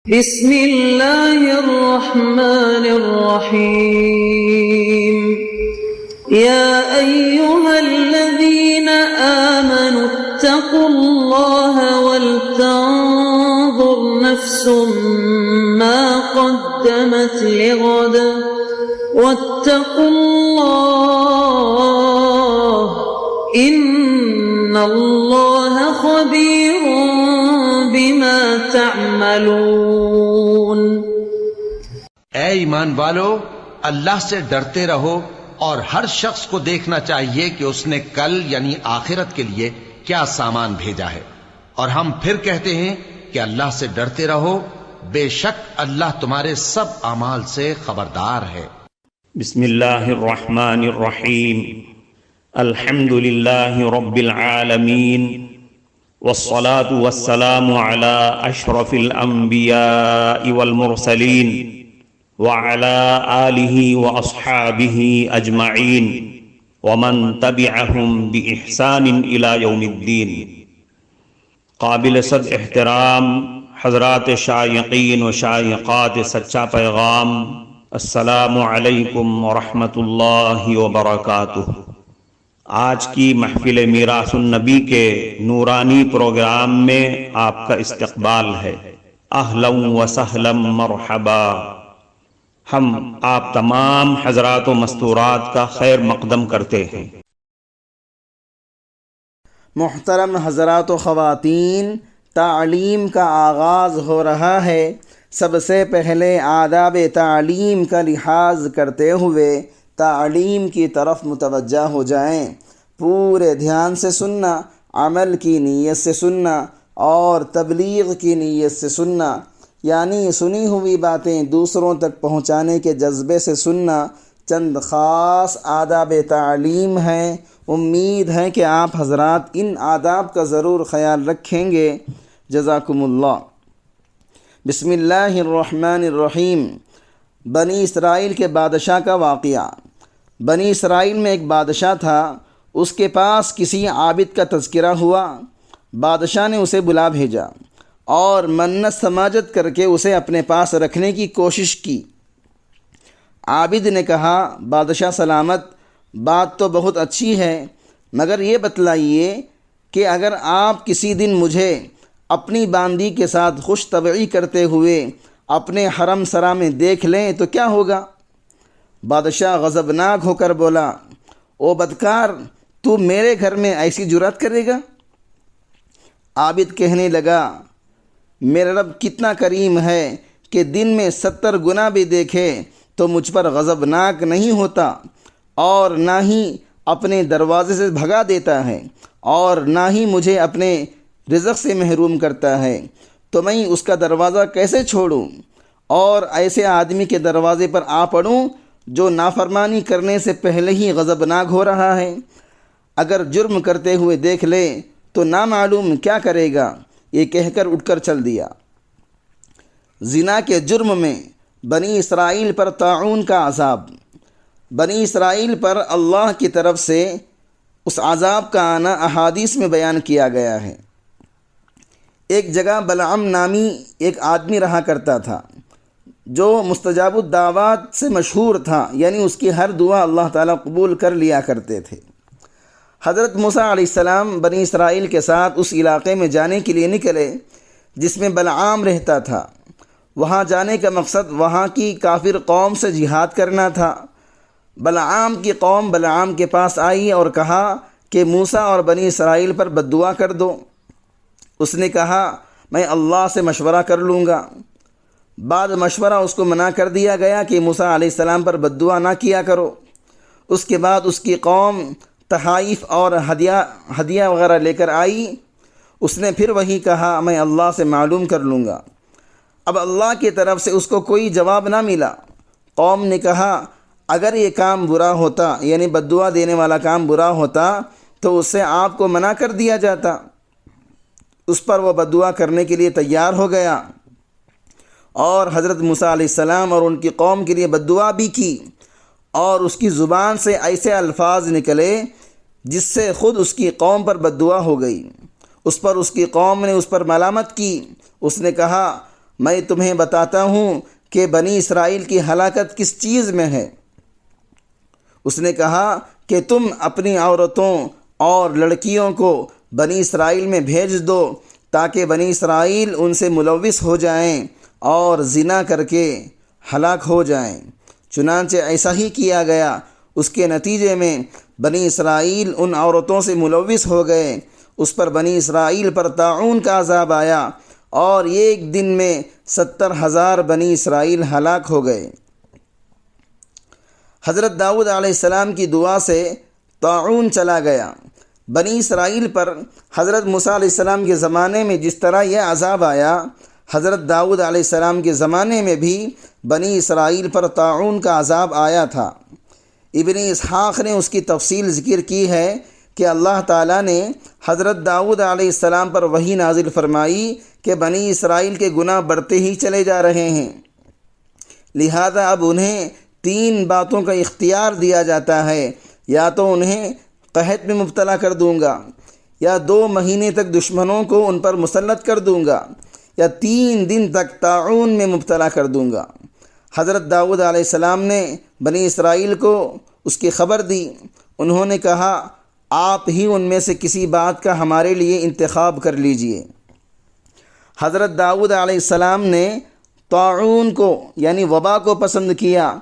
بسم اللہ الرحمن الرحیم یا ایہا الذین آمنوا اتقوا اللہ ولتنظر نفس ما قدمت لغد واتقوا اللہ ان اللہ خبیر بما تعملون۔ اے ایمان والو، اللہ سے ڈرتے رہو اور ہر شخص کو دیکھنا چاہیے کہ اس نے کل یعنی آخرت کے لیے کیا سامان بھیجا ہے، اور ہم پھر کہتے ہیں کہ اللہ سے ڈرتے رہو، بے شک اللہ تمہارے سب اعمال سے خبردار ہے۔ بسم اللہ الرحمن الرحیم، الحمد للہ رب العالمین، والصلاة والسلام على اشرف الانبیاء والمرسلین وعلى آلہ واصحابہ اجمعین ومن تبعہم بإحسان الى یوم الدین۔ قابل صد احترام حضرات شائقین و شائقات سچا پیغام، السلام علیکم ورحمۃ اللہ وبرکاتہ۔ آج کی محفل میراث النبی کے نورانی پروگرام میں آپ کا استقبال ہے۔ اہلا و سہلا مرحبا۔ ہم آپ تمام حضرات و مستورات کا خیر مقدم کرتے ہیں۔ محترم حضرات و خواتین، تعلیم کا آغاز ہو رہا ہے۔ سب سے پہلے آداب تعلیم کا لحاظ کرتے ہوئے تعلیم کی طرف متوجہ ہو جائیں۔ پورے دھیان سے سننا، عمل کی نیت سے سننا اور تبلیغ کی نیت سے سننا، یعنی سنی ہوئی باتیں دوسروں تک پہنچانے کے جذبے سے سننا چند خاص آداب تعلیم ہیں۔ امید ہے کہ آپ حضرات ان آداب کا ضرور خیال رکھیں گے۔ جزاکم اللہ۔ بسم اللہ الرحمن الرحیم۔ بنی اسرائیل کے بادشاہ کا واقعہ۔ بنی اسرائیل میں ایک بادشاہ تھا، اس کے پاس کسی عابد کا تذکرہ ہوا۔ بادشاہ نے اسے بلا بھیجا اور منت سماجت کر کے اسے اپنے پاس رکھنے کی کوشش کی۔ عابد نے کہا، بادشاہ سلامت، بات تو بہت اچھی ہے، مگر یہ بتلائیے کہ اگر آپ کسی دن مجھے اپنی باندی کے ساتھ خوش طبعی کرتے ہوئے اپنے حرم سرا میں دیکھ لیں تو کیا ہوگا؟ بادشاہ غضبناک ہو کر بولا، او بدکار، تو میرے گھر میں ایسی جرات کرے گا؟ عابد کہنے لگا، میرا رب کتنا کریم ہے کہ دن میں 70 گنا بھی دیکھے تو مجھ پر غضبناک نہیں ہوتا، اور نہ ہی اپنے دروازے سے بھگا دیتا ہے، اور نہ ہی مجھے اپنے رزق سے محروم کرتا ہے، تو میں اس کا دروازہ کیسے چھوڑوں اور ایسے آدمی کے دروازے پر آ پڑوں جو نافرمانی کرنے سے پہلے ہی غضبناک ہو رہا ہے؟ اگر جرم کرتے ہوئے دیکھ لے تو نامعلوم کیا کرے گا؟ یہ کہہ کر اٹھ کر چل دیا۔ زنا کے جرم میں بنی اسرائیل پر طاعون کا عذاب۔ بنی اسرائیل پر اللہ کی طرف سے اس عذاب کا آنا احادیث میں بیان کیا گیا ہے۔ ایک جگہ بلعم نامی ایک آدمی رہا کرتا تھا جو مستجاب الدعوات سے مشہور تھا، یعنی اس کی ہر دعا اللہ تعالیٰ قبول کر لیا کرتے تھے۔ حضرت موسیٰ علیہ السلام بنی اسرائیل کے ساتھ اس علاقے میں جانے کے لیے نکلے جس میں بلعام رہتا تھا۔ وہاں جانے کا مقصد وہاں کی کافر قوم سے جہاد کرنا تھا۔ بلعام کی قوم بلعام کے پاس آئی اور کہا کہ موسیٰ اور بنی اسرائیل پر بددعا کر دو۔ اس نے کہا، میں اللہ سے مشورہ کر لوں گا۔ بعد مشورہ اس کو منع کر دیا گیا کہ موسیٰ علیہ السلام پر بددعا نہ کیا کرو۔ اس کے بعد اس کی قوم تحائف اور ہدیہ وغیرہ لے کر آئی۔ اس نے پھر وہی کہا، میں اللہ سے معلوم کر لوں گا۔ اب اللہ کی طرف سے اس کو کوئی جواب نہ ملا۔ قوم نے کہا، اگر یہ کام برا ہوتا، یعنی بددعا دینے والا کام برا ہوتا، تو اس سے آپ کو منع کر دیا جاتا۔ اس پر وہ بددعا کرنے کے لیے تیار ہو گیا اور حضرت موسیٰ علیہ السلام اور ان کی قوم کے لیے بددعا بھی کی، اور اس کی زبان سے ایسے الفاظ نکلے جس سے خود اس کی قوم پر بددعا ہو گئی۔ اس پر اس کی قوم نے اس پر ملامت کی۔ اس نے کہا، میں تمہیں بتاتا ہوں کہ بنی اسرائیل کی ہلاکت کس چیز میں ہے۔ اس نے کہا کہ تم اپنی عورتوں اور لڑکیوں کو بنی اسرائیل میں بھیج دو تاکہ بنی اسرائیل ان سے ملوث ہو جائیں اور زنا کر کے ہلاک ہو جائیں۔ چنانچہ ایسا ہی کیا گیا۔ اس کے نتیجے میں بنی اسرائیل ان عورتوں سے ملوث ہو گئے۔ اس پر بنی اسرائیل پر طاعون کا عذاب آیا اور ایک دن میں 70,000 بنی اسرائیل ہلاک ہو گئے۔ حضرت داؤد علیہ السلام کی دعا سے طاعون چلا گیا۔ بنی اسرائیل پر حضرت موسیٰ علیہ السلام کے زمانے میں جس طرح یہ عذاب آیا، حضرت داؤد علیہ السلام کے زمانے میں بھی بنی اسرائیل پر طاعون کا عذاب آیا تھا۔ ابن اسحاق نے اس کی تفصیل ذکر کی ہے کہ اللہ تعالیٰ نے حضرت داؤد علیہ السلام پر وحی نازل فرمائی کہ بنی اسرائیل کے گناہ بڑھتے ہی چلے جا رہے ہیں، لہذا اب انہیں 3 باتوں کا اختیار دیا جاتا ہے، یا تو انہیں قحط میں مبتلا کر دوں گا، یا 2 مہینے تک دشمنوں کو ان پر مسلط کر دوں گا، یا 3 دن تک طاعون میں مبتلا کر دوں گا۔ حضرت داؤد علیہ السلام نے بنی اسرائیل کو اس کی خبر دی۔ انہوں نے کہا آپ ہی ان میں سے کسی بات کا ہمارے لیے انتخاب کر لیجئے۔ حضرت داؤد علیہ السلام نے طاعون کو یعنی وبا کو پسند کیا،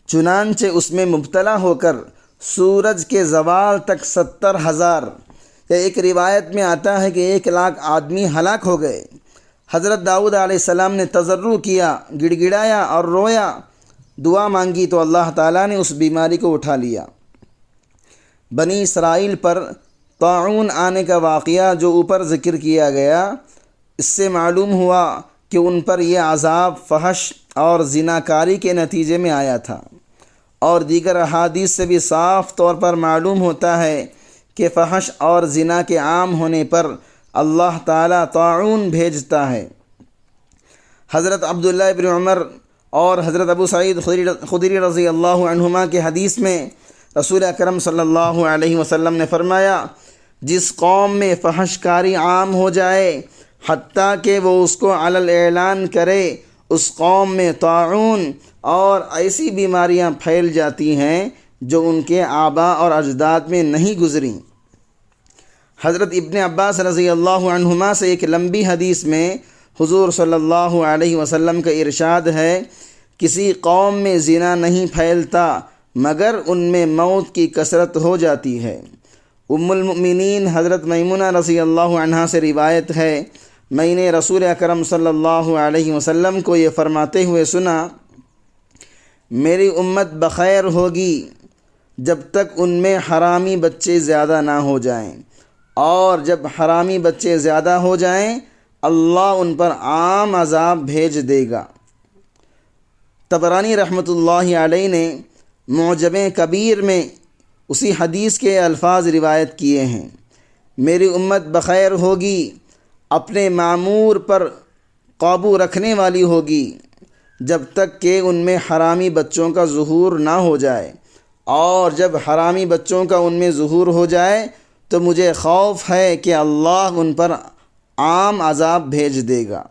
چنانچہ اس میں مبتلا ہو کر سورج کے زوال تک 70,000 یا ایک روایت میں آتا ہے کہ 1,00,000 آدمی ہلاک ہو گئے۔ حضرت داؤد علیہ السلام نے تضرع کیا، گڑ گڑایا اور رویا، دعا مانگی تو اللہ تعالیٰ نے اس بیماری کو اٹھا لیا۔ بنی اسرائیل پر طاعون آنے کا واقعہ جو اوپر ذکر کیا گیا، اس سے معلوم ہوا کہ ان پر یہ عذاب فحش اور زناکاری کے نتیجے میں آیا تھا، اور دیگر احادیث سے بھی صاف طور پر معلوم ہوتا ہے کہ فحش اور زنا کے عام ہونے پر اللہ تعالیٰ طاعون بھیجتا ہے۔ حضرت عبداللہ ابن عمر اور حضرت ابو سعید خدری رضی اللہ عنہما کے حدیث میں رسول اکرم صلی اللہ علیہ وسلم نے فرمایا، جس قوم میں فحش کاری عام ہو جائے حتیٰ کہ وہ اس کو علی الاعلان کرے، اس قوم میں طاعون اور ایسی بیماریاں پھیل جاتی ہیں جو ان کے آباء اور اجداد میں نہیں گزریں۔ حضرت ابن عباس رضی اللہ عنہما سے ایک لمبی حدیث میں حضور صلی اللہ علیہ وسلم کا ارشاد ہے، کسی قوم میں زنا نہیں پھیلتا مگر ان میں موت کی کثرت ہو جاتی ہے۔ ام المؤمنین حضرت میمونہ رضی اللہ عنہا سے روایت ہے، میں نے رسول اکرم صلی اللہ علیہ وسلم کو یہ فرماتے ہوئے سنا، میری امت بخیر ہوگی جب تک ان میں حرامی بچے زیادہ نہ ہو جائیں، اور جب حرامی بچے زیادہ ہو جائیں اللہ ان پر عام عذاب بھیج دے گا۔ طبرانی رحمۃ اللہ علیہ نے معجم کبیر میں اسی حدیث کے الفاظ روایت کیے ہیں، میری امت بخیر ہوگی، اپنے معمور پر قابو رکھنے والی ہوگی جب تک کہ ان میں حرامی بچوں کا ظہور نہ ہو جائے، اور جب حرامی بچوں کا ان میں ظہور ہو جائے تو مجھے خوف ہے کہ اللہ ان پر عام عذاب بھیج دے گا۔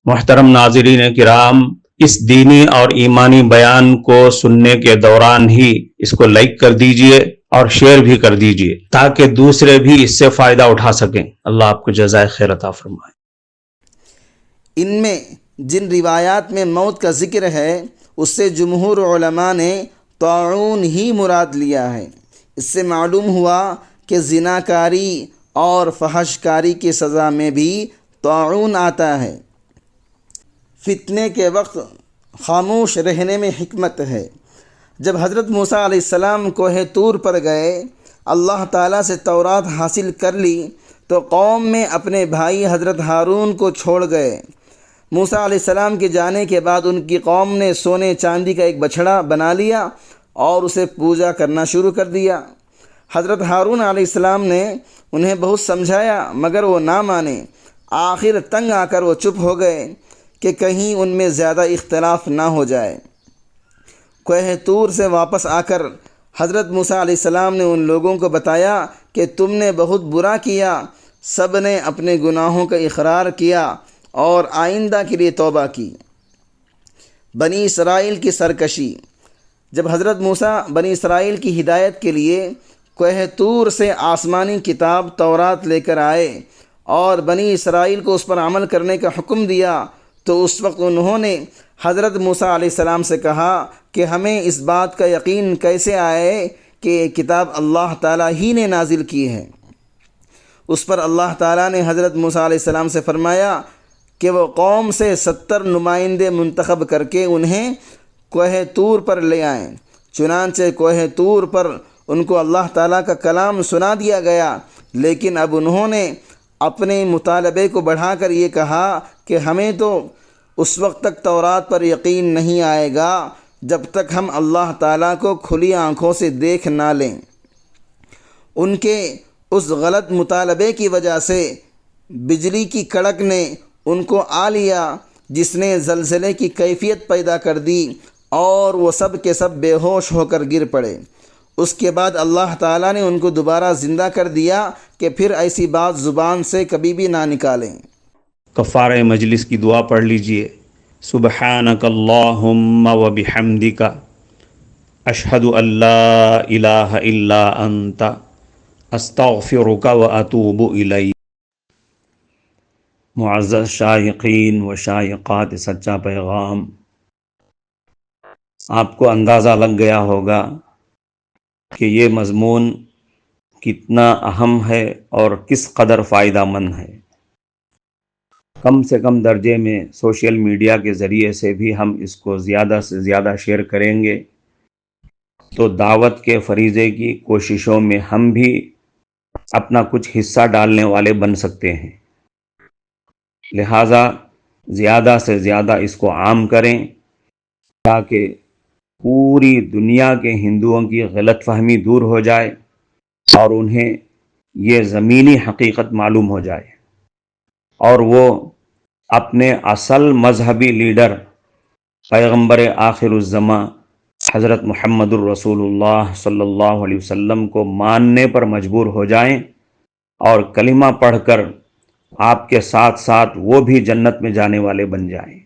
محترم ناظرین کرام، اس دینی اور ایمانی بیان کو سننے کے دوران ہی اس کو لائک کر دیجئے اور شیئر بھی کر دیجئے تاکہ دوسرے بھی اس سے فائدہ اٹھا سکیں۔ اللہ آپ کو جزائے خیر عطا فرمائے۔ ان میں جن روایات میں موت کا ذکر ہے اس سے جمہور علماء نے طاعون ہی مراد لیا ہے۔ اس سے معلوم ہوا کہ زناکاری اور فحش کاری کی سزا میں بھی طاعون آتا ہے۔ فتنے کے وقت خاموش رہنے میں حکمت ہے۔ جب حضرت موسیٰ علیہ السلام کوہ طور پر گئے، اللہ تعالیٰ سے تورات حاصل کر لی تو قوم میں اپنے بھائی حضرت ہارون کو چھوڑ گئے۔ موسیٰ علیہ السلام کے جانے کے بعد ان کی قوم نے سونے چاندی کا ایک بچھڑا بنا لیا اور اسے پوجا کرنا شروع کر دیا۔ حضرت ہارون علیہ السلام نے انہیں بہت سمجھایا مگر وہ نہ مانے۔ آخر تنگ آ کر وہ چپ ہو گئے کہ کہیں ان میں زیادہ اختلاف نہ ہو جائے۔ کوہ طور سے واپس آ کر حضرت موسیٰ علیہ السلام نے ان لوگوں کو بتایا کہ تم نے بہت برا کیا، سب نے اپنے گناہوں کا اقرار کیا اور آئندہ کے لیے توبہ کی۔ بنی اسرائیل کی سرکشی۔ جب حضرت موسیٰ بنی اسرائیل کی ہدایت کے لیے کوہ طور سے آسمانی کتاب تورات لے کر آئے اور بنی اسرائیل کو اس پر عمل کرنے کا حکم دیا، تو اس وقت انہوں نے حضرت موسیٰ علیہ السلام سے کہا کہ ہمیں اس بات کا یقین کیسے آئے کہ یہ کتاب اللہ تعالیٰ ہی نے نازل کی ہے۔ اس پر اللہ تعالیٰ نے حضرت موسیٰ علیہ السلام سے فرمایا کہ وہ قوم سے 70 نمائندے منتخب کر کے انہیں کوہ طور پر لے آئیں۔ چنانچہ کوہ طور پر ان کو اللہ تعالیٰ کا کلام سنا دیا گیا، لیکن اب انہوں نے اپنے مطالبے کو بڑھا کر یہ کہا کہ ہمیں تو اس وقت تک تورات پر یقین نہیں آئے گا جب تک ہم اللہ تعالیٰ کو کھلی آنکھوں سے دیکھ نہ لیں۔ ان کے اس غلط مطالبے کی وجہ سے بجلی کی کڑک نے ان کو آ لیا، جس نے زلزلے کی کیفیت پیدا کر دی اور وہ سب کے سب بے ہوش ہو کر گر پڑے۔ اس کے بعد اللہ تعالیٰ نے ان کو دوبارہ زندہ کر دیا کہ پھر ایسی بات زبان سے کبھی بھی نہ نکالیں۔ کفارہ مجلس کی دعا پڑھ لیجئے۔ سبحانک اللہم و بحمدک اشہد ان لا الہ الا انت استغفرک و اتوب الیک۔ معزز شائقین و شائقات سچا پیغام، آپ کو اندازہ لگ گیا ہوگا کہ یہ مضمون کتنا اہم ہے اور کس قدر فائدہ مند ہے۔ کم سے کم درجے میں سوشل میڈیا کے ذریعے سے بھی ہم اس کو زیادہ سے زیادہ شیئر کریں گے تو دعوت کے فریضے کی کوششوں میں ہم بھی اپنا کچھ حصہ ڈالنے والے بن سکتے ہیں۔ لہٰذا زیادہ سے زیادہ اس کو عام کریں تاکہ پوری دنیا کے ہندوؤں کی غلط فہمی دور ہو جائے اور انہیں یہ زمینی حقیقت معلوم ہو جائے، اور وہ اپنے اصل مذہبی لیڈر پیغمبر آخر الزماں حضرت محمد الرسول اللہ صلی اللہ علیہ وسلم کو ماننے پر مجبور ہو جائیں اور کلمہ پڑھ کر آپ کے ساتھ ساتھ وہ بھی جنت میں جانے والے بن جائیں۔